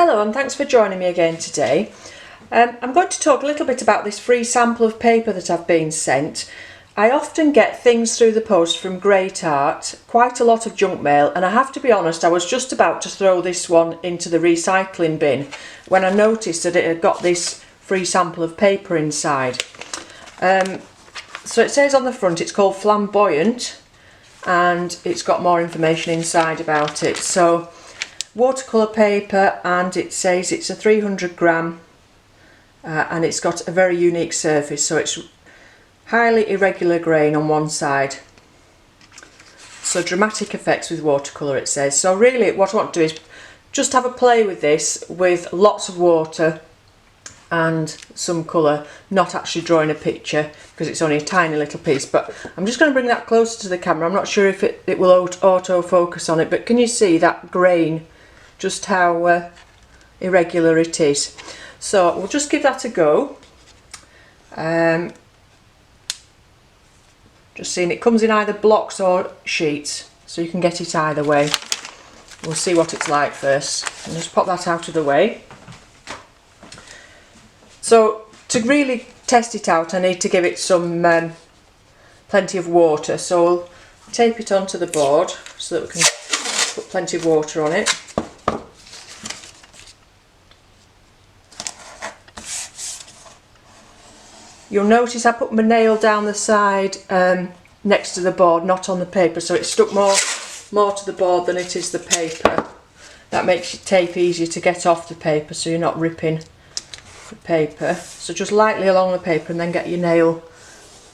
Hello and thanks for joining me again today. I'm going to talk a little bit about this free sample of paper that I've been sent. I often get things through the post from Great Art, quite a lot of junk mail, and I have to be honest, I was just about to throw this one into the recycling bin when I noticed that it had got this free sample of paper inside. So it says on the front it's called Flamboyant and it's got more information inside about it. So watercolour paper, and it says it's a 300 gram and it's got a very unique surface, so it's highly irregular grain on one side, so dramatic effects with watercolour it says. So really what I want to do is just have a play with this with lots of water and some colour, not actually drawing a picture because it's only a tiny little piece, but I'm just going to bring that closer to the camera. I'm not sure if it will auto focus on it, but can you see that grain, just how irregular it is? So we'll just give that a go. Just seeing it comes in either blocks or sheets, so you can get it either way. We'll see what it's like first. And just pop that out of the way. So to really test it out, I need to give it some plenty of water. So we'll tape it onto the board so that we can put plenty of water on it. You'll notice I put my nail down the side next to the board, not on the paper, so it's stuck more to the board than it is the paper. That makes your tape easier to get off the paper, so you're not ripping the paper. So just lightly along the paper and then get your nail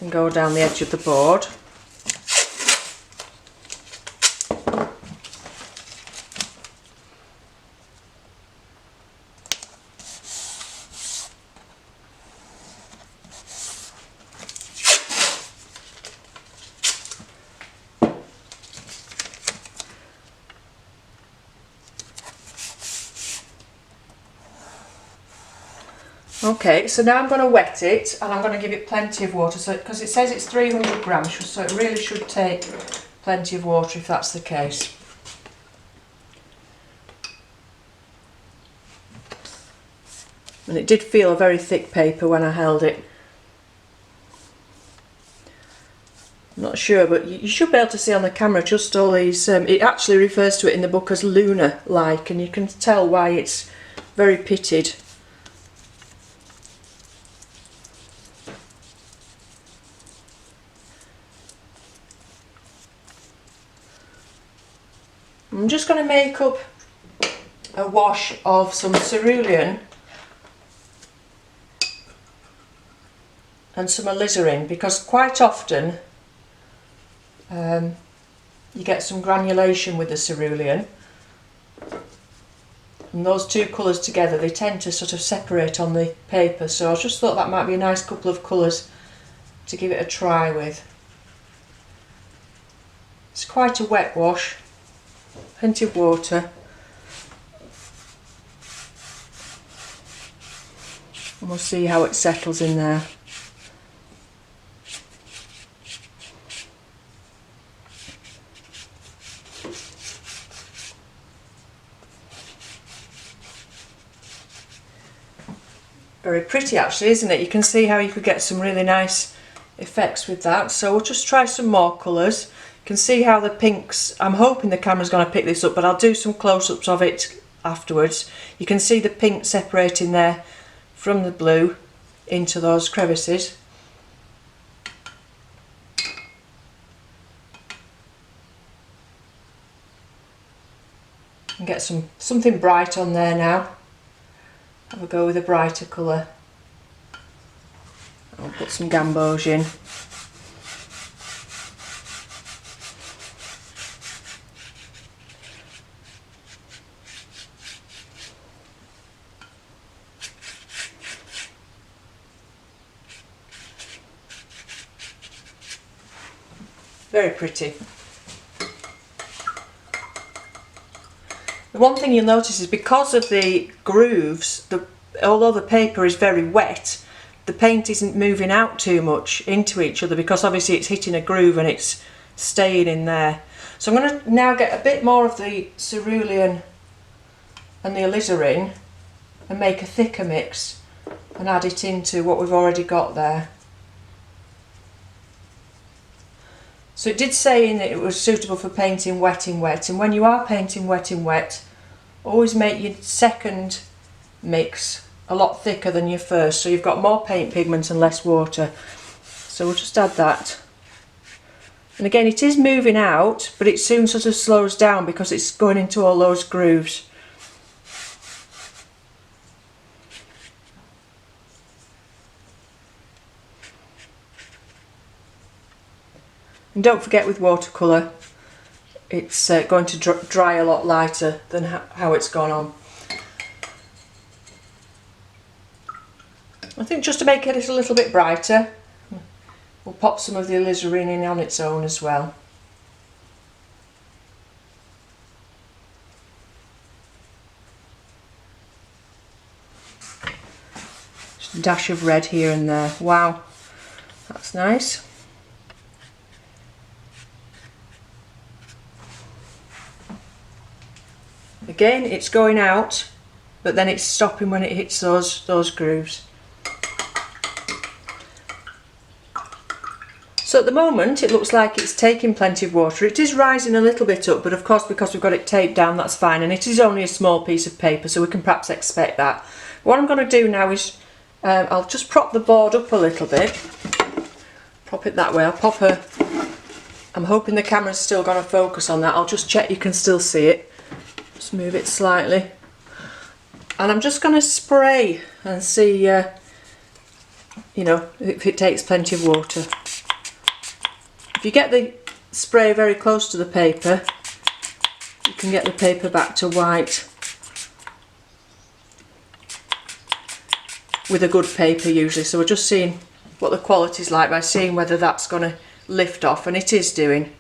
and go down the edge of the board. Okay, so now I'm going to wet it and I'm going to give it plenty of water, so because it says it's 300 grams, so it really should take plenty of water if that's the case. And it did feel a very thick paper when I held it. I'm not sure, but you should be able to see on the camera just all these, it actually refers to it in the book as lunar-like, and you can tell why it's very pitted. I'm just going to make up a wash of some cerulean and some alizarin, because quite often you get some granulation with the cerulean, and those two colours together, they tend to sort of separate on the paper, so I just thought that might be a nice couple of colours to give it a try with. It's quite a wet wash. Plenty of water, and we'll see how it settles in there. Very pretty actually, isn't it? You can see how you could get some really nice effects with that. So we'll just try some more colours. You can see how the pinks, I'm hoping the camera's going to pick this up, but I'll do some close-ups of it afterwards. You can see the pink separating there from the blue into those crevices. And get something bright on there now. Have a go with a brighter colour. I'll put some gamboge in. Very pretty. The one thing you'll notice is because of the grooves, although the paper is very wet, the paint isn't moving out too much into each other, because obviously it's hitting a groove and it's staying in there. So I'm going to now get a bit more of the cerulean and the alizarin and make a thicker mix and add it into what we've already got there. So it did say in it it was suitable for painting wet in wet, and when you are painting wet in wet, always make your second mix a lot thicker than your first, so you've got more paint pigment and less water. So we'll just add that. And again, it is moving out, but it soon sort of slows down because it's going into all those grooves. And don't forget, with watercolour, it's going to dry a lot lighter than how it's gone on. I think just to make it a little bit brighter, we'll pop some of the alizarin in on its own as well. Just a dash of red here and there. Wow, that's nice. Again, it's going out, but then it's stopping when it hits those grooves. So at the moment it looks like it's taking plenty of water. It is rising a little bit up, but of course because we've got it taped down, that's fine, and it is only a small piece of paper, so we can perhaps expect that. What I'm going to do now is I'll just prop the board up a little bit. Prop it that way. I'll pop her. I'm hoping the camera's still going to focus on that. I'll just check you can still see it. Just move it slightly. And I'm just going to spray and see, you know, if it takes plenty of water. If you get the spray very close to the paper, you can get the paper back to white with a good paper usually. So we're just seeing what the quality's like by seeing whether that's going to lift off, and it is doing,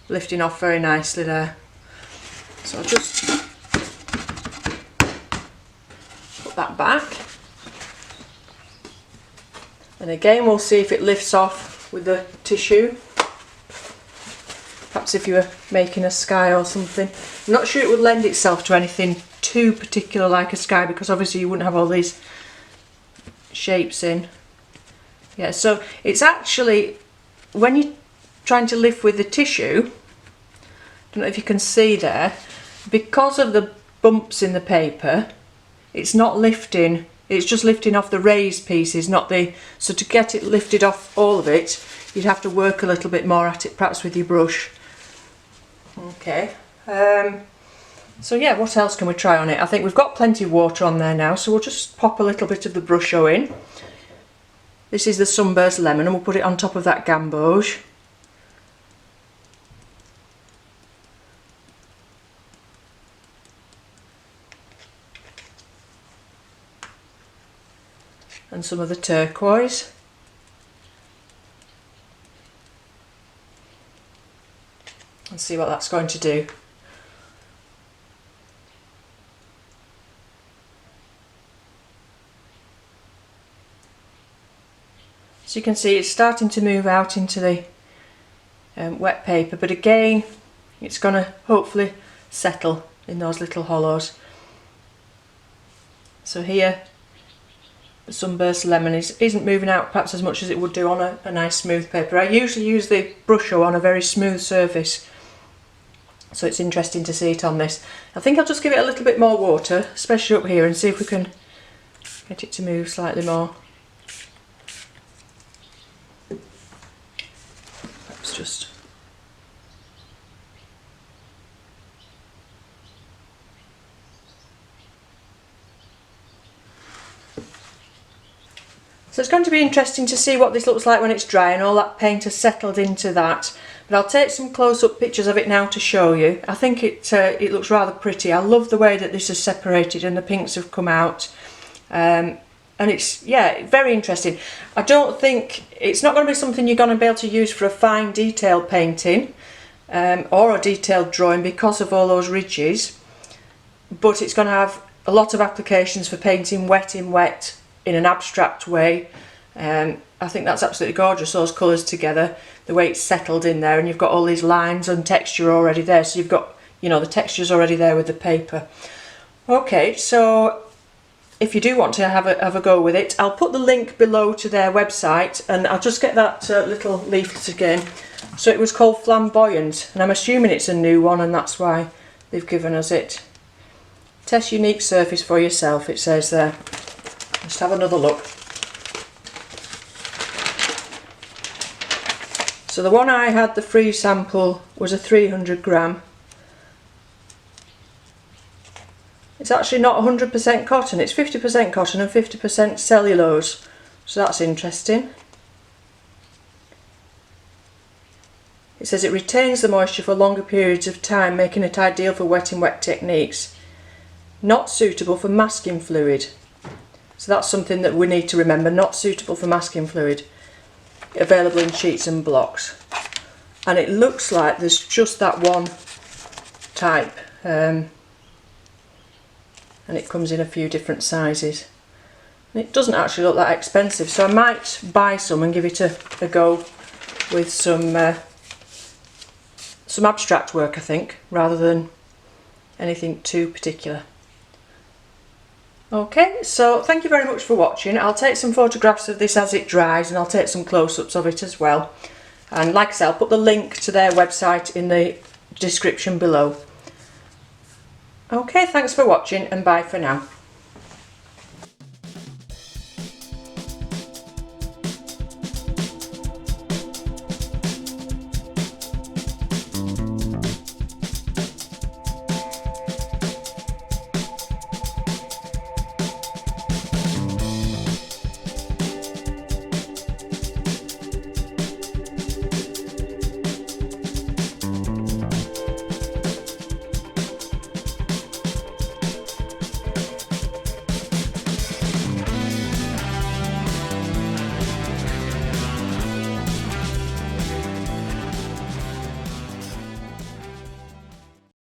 lifting off very nicely there. So I'll just put that back, and again we'll see if it lifts off with the tissue. Perhaps if you were making a sky or something. I'm not sure it would lend itself to anything too particular like a sky, because obviously you wouldn't have all these shapes in. Yeah, so it's actually, when you're trying to lift with the tissue, I don't know if you can see there, because of the bumps in the paper, it's not lifting, it's just lifting off the raised pieces, not the, so to get it lifted off all of it, you'd have to work a little bit more at it, perhaps with your brush. Okay, so yeah, what else can we try on it? I think we've got plenty of water on there now, so we'll just pop a little bit of the Brush-O in. This is the Sunburst Lemon, and we'll put it on top of that Gamboge. And some of the turquoise. And see what that's going to do. So you can see it's starting to move out into the wet paper, but again it's going to hopefully settle in those little hollows. So here the Sunburst Lemon isn't moving out perhaps as much as it would do on a nice smooth paper. I usually use the Brush-O on a very smooth surface, so it's interesting to see it on this. I think I'll just give it a little bit more water, especially up here, and see if we can get it to move slightly more. Perhaps just... So it's going to be interesting to see what this looks like when it's dry and all that paint has settled into that. But I'll take some close-up pictures of it now to show you. I think it looks rather pretty. I love the way that this is separated and the pinks have come out. And it's, yeah, very interesting. I don't think, it's not going to be something you're going to be able to use for a fine detail painting or a detailed drawing because of all those ridges. But it's going to have a lot of applications for painting wet in wet in an abstract way. I think that's absolutely gorgeous, those colours together, the way it's settled in there, and you've got all these lines and texture already there, so you've got, you know, the texture's already there with the paper. Okay, so if you do want to have a go with it, I'll put the link below to their website, and I'll just get that little leaflet again. So it was called Flamboyant, and I'm assuming it's a new one, and that's why they've given us it. Test unique surface for yourself, it says there. Let's have another look. So the one I had, the free sample, was a 300 gram. It's actually not 100% cotton, it's 50% cotton and 50% cellulose. So that's interesting. It says it retains the moisture for longer periods of time, making it ideal for wet and wet techniques. Not suitable for masking fluid. So that's something that we need to remember, not suitable for masking fluid. Available in sheets and blocks. And it looks like there's just that one type. And it comes in a few different sizes. And it doesn't actually look that expensive, so I might buy some and give it a go with some abstract work, I think, rather than anything too particular. Okay, so thank you very much for watching. I'll take some photographs of this as it dries, and I'll take some close-ups of it as well. And like I said, I'll put the link to their website in the description below. Okay, thanks for watching, and bye for now.